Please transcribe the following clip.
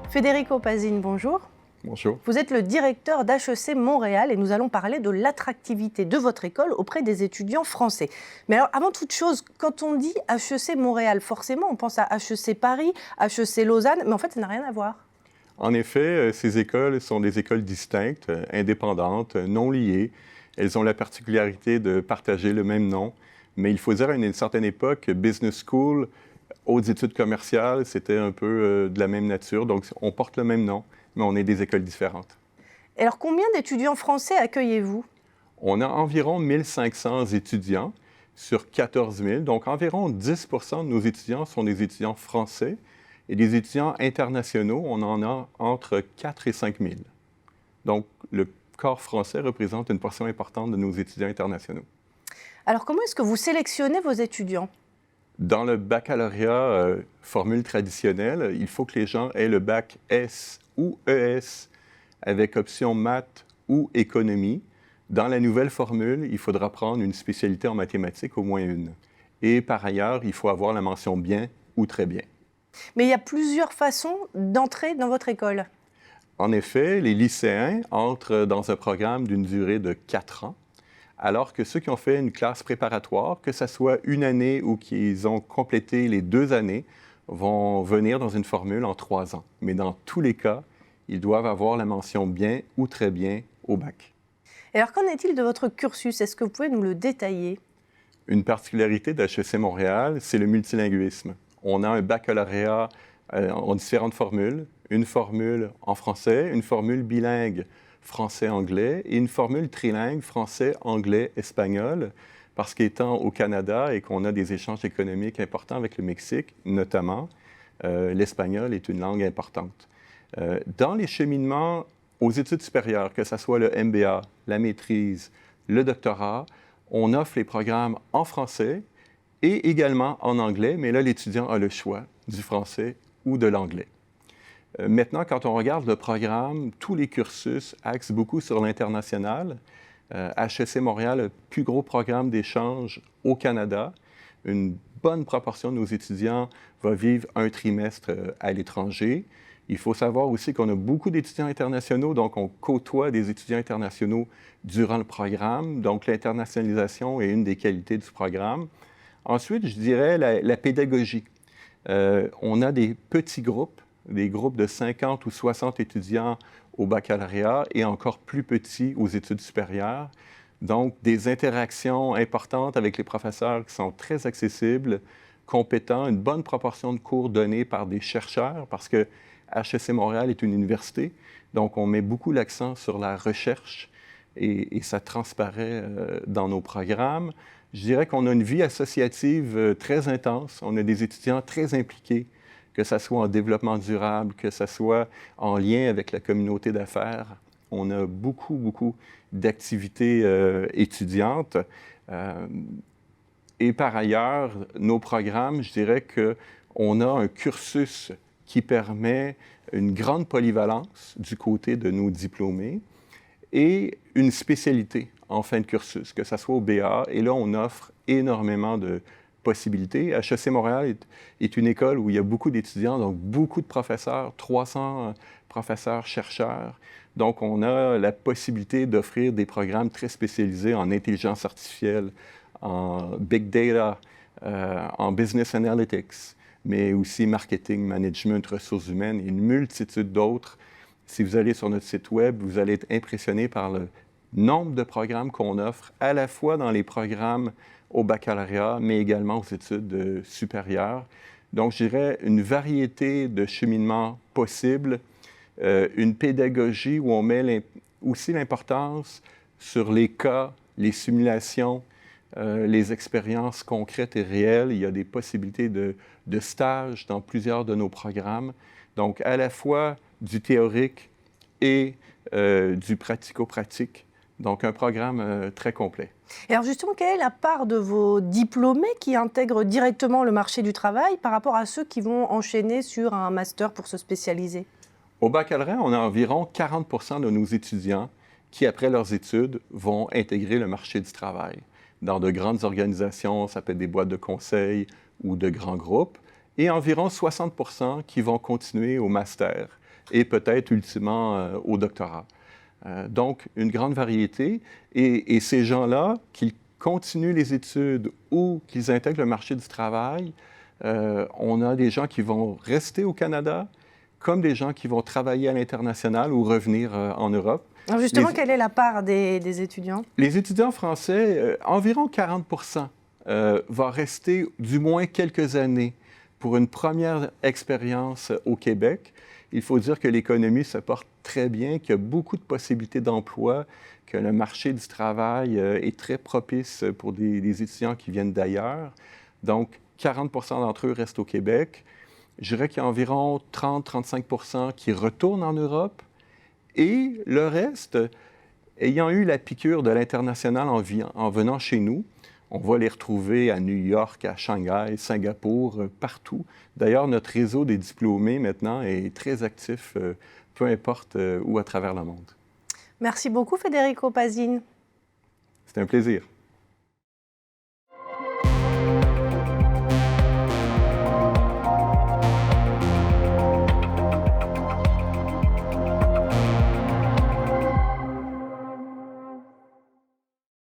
Federico Pazine, bonjour. Bonjour. Vous êtes le directeur d'HEC Montréal et nous allons parler de l'attractivité de votre école auprès des étudiants français. Mais alors, avant toute chose, quand on dit HEC Montréal, forcément, on pense à HEC Paris, HEC Lausanne, mais en fait, ça n'a rien à voir. En effet, ces écoles sont des écoles distinctes, indépendantes, non liées. Elles ont la particularité de partager le même nom. Mais il faut dire, à une certaine époque, business school, hautes études commerciales, c'était un peu de la même nature. Donc, on porte le même nom, mais on est des écoles différentes. Et alors, combien d'étudiants français accueillez-vous? On a environ 1500 étudiants sur 14 000. Donc, environ 10 de nos étudiants sont des étudiants français. Et des étudiants internationaux, on en a entre 4 et 5 000. Donc, le corps français représente une portion importante de nos étudiants internationaux. Alors, comment est-ce que vous sélectionnez vos étudiants? Dans le baccalauréat formule traditionnelle, il faut que les gens aient le bac S ou ES avec option maths ou économie. Dans la nouvelle formule, il faudra prendre une spécialité en mathématiques, au moins une. Et par ailleurs, il faut avoir la mention bien ou très bien. Mais il y a plusieurs façons d'entrer dans votre école. En effet, les lycéens entrent dans un programme d'une durée de 4 ans, alors que ceux qui ont fait une classe préparatoire, que ce soit une année ou qu'ils ont complété les 2 années, vont venir dans une formule en 3 ans. Mais dans tous les cas, ils doivent avoir la mention bien ou très bien au bac. Et alors, qu'en est-il de votre cursus? Est-ce que vous pouvez nous le détailler? Une particularité d'HEC Montréal, c'est le multilinguisme. On a un baccalauréat en différentes formules, une formule en français, une formule bilingue français-anglais et une formule trilingue français-anglais-espagnol, parce qu'étant au Canada et qu'on a des échanges économiques importants avec le Mexique, notamment, l'espagnol est une langue importante. Dans les cheminements aux études supérieures, que ce soit le MBA, la maîtrise, le doctorat, on offre les programmes en français et également en anglais, mais là, l'étudiant a le choix du français ou de l'anglais. Maintenant, quand on regarde le programme, tous les cursus axent beaucoup sur l'international. HEC Montréal a le plus gros programme d'échange au Canada. Une bonne proportion de nos étudiants va vivre un trimestre à l'étranger. Il faut savoir aussi qu'on a beaucoup d'étudiants internationaux, donc on côtoie des étudiants internationaux durant le programme. Donc, l'internationalisation est une des qualités du programme. Ensuite, je dirais la pédagogie. On a des petits groupes, des groupes de 50 ou 60 étudiants au baccalauréat et encore plus petits aux études supérieures. Donc, des interactions importantes avec les professeurs qui sont très accessibles, compétents, une bonne proportion de cours donnés par des chercheurs, parce que HEC Montréal est une université, donc on met beaucoup l'accent sur la recherche et ça transparaît dans nos programmes. Je dirais qu'on a une vie associative très intense. On a des étudiants très impliqués, que ce soit en développement durable, que ce soit en lien avec la communauté d'affaires. On a beaucoup d'activités étudiantes. Et par ailleurs, nos programmes, je dirais qu'on a un cursus qui permet une grande polyvalence du côté de nos diplômés et une spécialité en fin de cursus, que ce soit au BA. Et là, on offre énormément de possibilités. HEC Montréal est une école où il y a beaucoup d'étudiants, donc beaucoup de professeurs, 300 professeurs-chercheurs. Donc, on a la possibilité d'offrir des programmes très spécialisés en intelligence artificielle, en big data, en business analytics, mais aussi marketing, management, ressources humaines et une multitude d'autres. Si vous allez sur notre site Web, vous allez être impressionné par le nombre de programmes qu'on offre, à la fois dans les programmes au baccalauréat, mais également aux études supérieures. Donc, je dirais une variété de cheminements possibles, une pédagogie où on met aussi l'importance sur les cas, les simulations, les expériences concrètes et réelles. Il y a des possibilités de stage dans plusieurs de nos programmes. Donc, à la fois du théorique et du pratico-pratique. Donc, un programme très complet. Et alors justement, quelle est la part de vos diplômés qui intègrent directement le marché du travail par rapport à ceux qui vont enchaîner sur un master pour se spécialiser? Au baccalauréat, on a environ 40 de nos étudiants qui, après leurs études, vont intégrer le marché du travail. Dans de grandes organisations, ça peut être des boîtes de conseil ou de grands groupes, et environ 60 qui vont continuer au master et peut-être ultimement au doctorat. Donc, une grande variété. Et ces gens-là, qu'ils continuent les études ou qu'ils intègrent le marché du travail, on a des gens qui vont rester au Canada, comme des gens qui vont travailler à l'international ou revenir en Europe. Alors justement, quelle est la part des étudiants? Les étudiants français, environ 40 va rester du moins quelques années pour une première expérience au Québec. Il faut dire que l'économie se porte très bien, qu'il y a beaucoup de possibilités d'emploi, que le marché du travail est très propice pour des étudiants qui viennent d'ailleurs. Donc, 40 d'entre eux restent au Québec. Je dirais qu'il y a environ 30-35 qui retournent en Europe. Et le reste, ayant eu la piqûre de l'international en venant chez nous, on va les retrouver à New York, à Shanghai, Singapour, partout. D'ailleurs, notre réseau des diplômés maintenant est très actif, peu importe où à travers le monde. Merci beaucoup, Federico Pazin. C'est un plaisir.